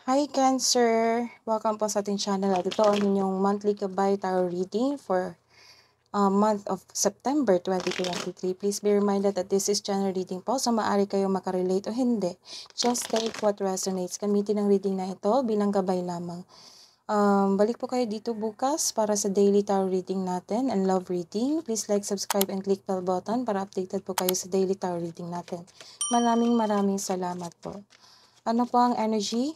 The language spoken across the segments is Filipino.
Hi Cancer! Welcome po sa ating channel at ito ang inyong monthly Gabay Tarot reading for month of September 2023. Please be reminded that this is general reading po, so maaari kayo makarelate o hindi. Just take what resonates. Gamitin ang reading na ito bilang gabay lamang. Balik po kayo dito bukas para sa daily tarot reading natin and love reading. Please like, subscribe, and click bell button para updated po kayo sa daily tarot reading natin. Maraming salamat po. Ano po ang energy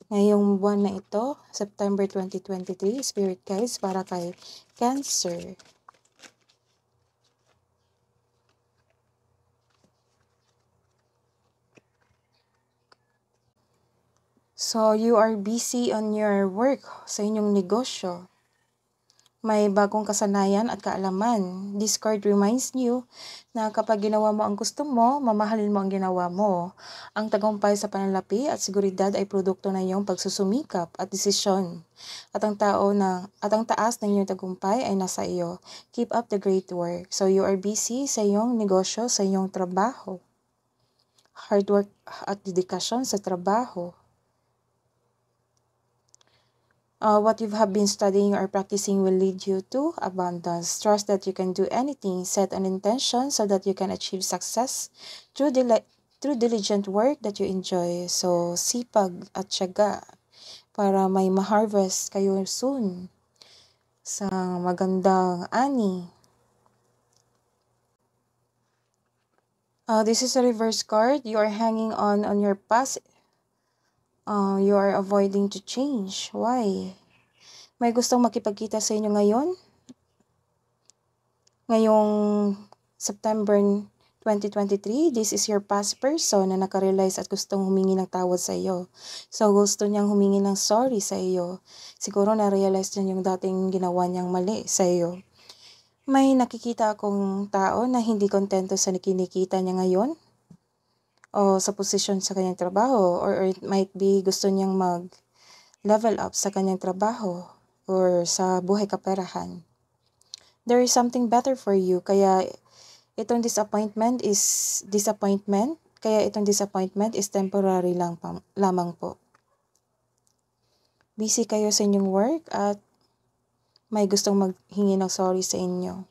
ngayong buwan na ito, September 2023, Spirit Guides para kay Cancer? So, you are busy on your work, sa inyong negosyo. May bagong kasanayan at kaalaman. This card reminds you na kapag ginawa mo ang gusto mo, mamahalin mo ang ginawa mo. Ang tagumpay sa pananalapi at seguridad ay produkto ng iyong pagsusumikap at desisyon. At ang taas ng iyong tagumpay ay nasa iyo. Keep up the great work. So you are busy sa iyong negosyo, sa iyong trabaho. Hard work at dedikasyon sa trabaho. What you have been studying or practicing will lead you to abundance. Trust that you can do anything. Set an intention so that you can achieve success through diligent work that you enjoy. So, sipag at tiyaga para may ma-harvest kayo soon sa magandang ani. This is a reverse card. You are hanging on your past. You are avoiding to change. Why? May gustong makipagkita sa inyo ngayon? Ngayong September 2023, this is your past person na nakarealize at gustong humingi ng tawad sa iyo. So, gusto niyang humingi ng sorry sa iyo. Siguro na-realize niya yung dating ginawa niyang mali sa iyo. May nakikita akong tao na hindi kontento sa kinikita niya ngayon o sa posisyon sa kanyang trabaho, or it might be gusto niyang mag-level up sa kanyang trabaho or sa buhay kaperahan. There is something better for you, kaya itong disappointment is temporary lamang po. Busy kayo sa inyong work at may gustong maghingi ng sorry sa inyo.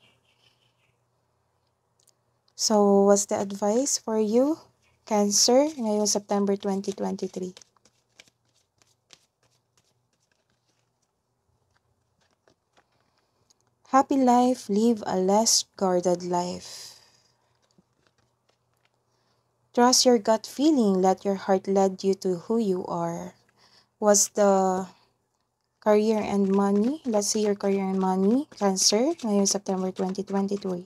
So, what's the advice for you, Cancer, ngayong September 2023? Happy life, live a less guarded life. Trust your gut feeling, let your heart lead you to who you are. What's the career and money? Let's see your career and money, Cancer, ngayong September 2023.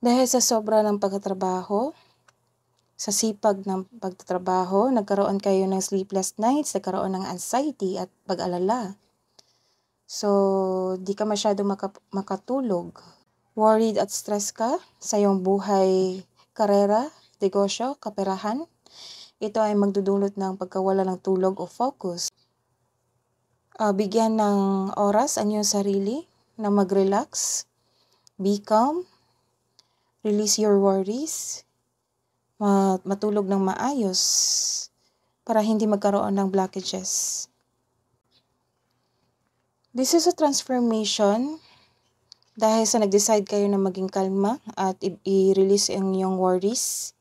Dahil sa sobra ng pagtatrabaho, sa sipag ng pagtatrabaho, nagkaroon kayo ng sleepless nights, nagkaroon ng anxiety at pag-alala. So, di ka masyado makatulog. Worried at stress ka sa iyong buhay, karera, negosyo, kaperahan. Ito ay magdudulot ng pagkawala ng tulog o focus. Bigyan ng oras ang iyong sarili na mag-relax, be calm, release your worries, matulog ng maayos para hindi magkaroon ng blockages. This is a transformation dahil sa nag-decide kayo na maging kalma at i-release ang iyong worries.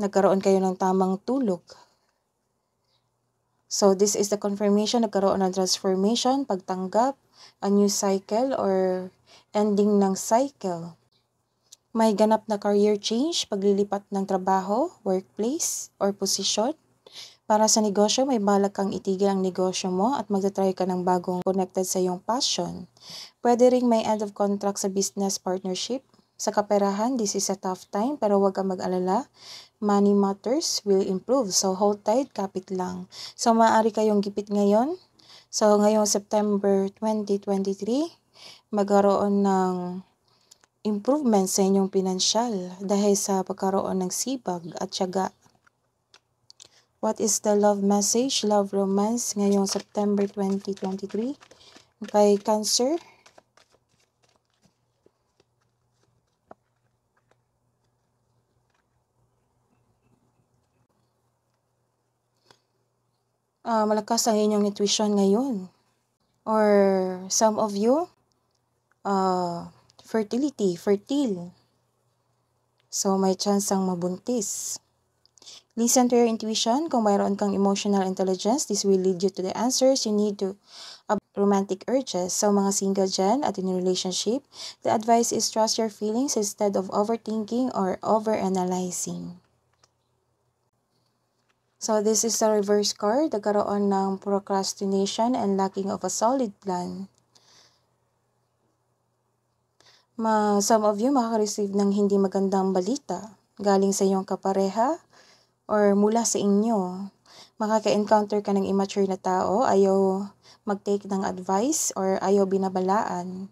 Nagkaroon kayo ng tamang tulog. So this is the confirmation, nagkaroon ng transformation, pagtanggap, a new cycle or ending ng cycle. May ganap na career change, paglilipat ng trabaho, workplace, or posisyon. Para sa negosyo, may balak kang itigil ang negosyo mo at magta-try ka ng bagong connected sa iyong passion. Pwede ring may end of contract sa business partnership. Sa kaperahan, this is a tough time pero huwag kang mag-alala. Money matters will improve. So hold tight, kapit lang. So maaari kayong gipit ngayon. So ngayong September 2023, magkaroon ng improvement sa inyong pinansyal dahil sa pagkaroon ng sipag at tiyaga. What is the love message, love romance ngayong September 2023 kay Cancer? malakas ang inyong intuition ngayon. Or some of you, fertile. So, may chance ang mabuntis. Listen to your intuition. Kung mayroon kang emotional intelligence, this will lead you to the answers you need to romantic urges. So, mga single dyan at in a relationship, the advice is trust your feelings instead of overthinking or overanalyzing. So, this is the reverse card. Nagkaroon ng procrastination and lacking of a solid plan. Some of you makaka-receive ng hindi magandang balita galing sa iyong kapareha or mula sa inyo. Makaka-encounter ka ng immature na tao, ayaw mag-take ng advice or ayaw binabalaan.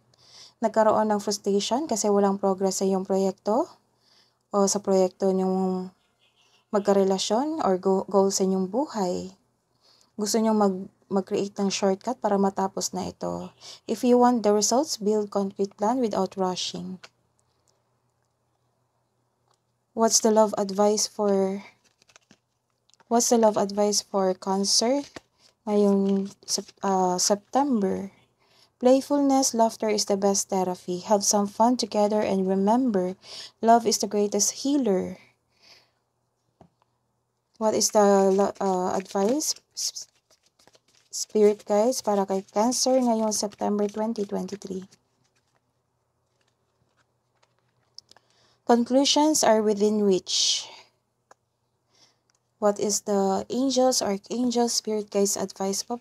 Nagkaroon ng frustration kasi walang progress sa iyong proyekto o sa proyekto niyong magkarelasyon or goal sa inyong buhay. Gusto niyong mag-create ng shortcut para matapos na ito. If you want the results, build concrete plan without rushing. What's the love advice for Cancer ngayong September? Playfulness, laughter is the best therapy. Have some fun together and remember, love is the greatest healer. What is the advice, Spirit Guides, para kay Cancer ngayong September 2023? Conclusions are within reach. What is the angels, archangels, spirit guides advice po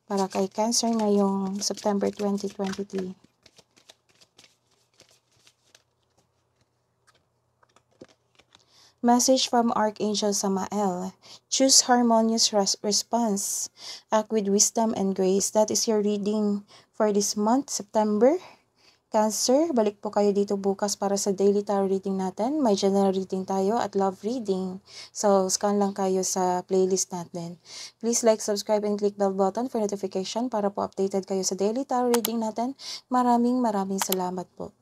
para kay Cancer ngayong September 2023? Message from Archangel Samael. Choose harmonious response. Act with wisdom and grace. That is your reading for this month, September. Cancer, balik po kayo dito bukas para sa daily tarot reading natin. May general reading tayo at love reading. So, scan lang kayo sa playlist natin. Please like, subscribe, and click bell button for notification para po updated kayo sa daily tarot reading natin. Maraming salamat po.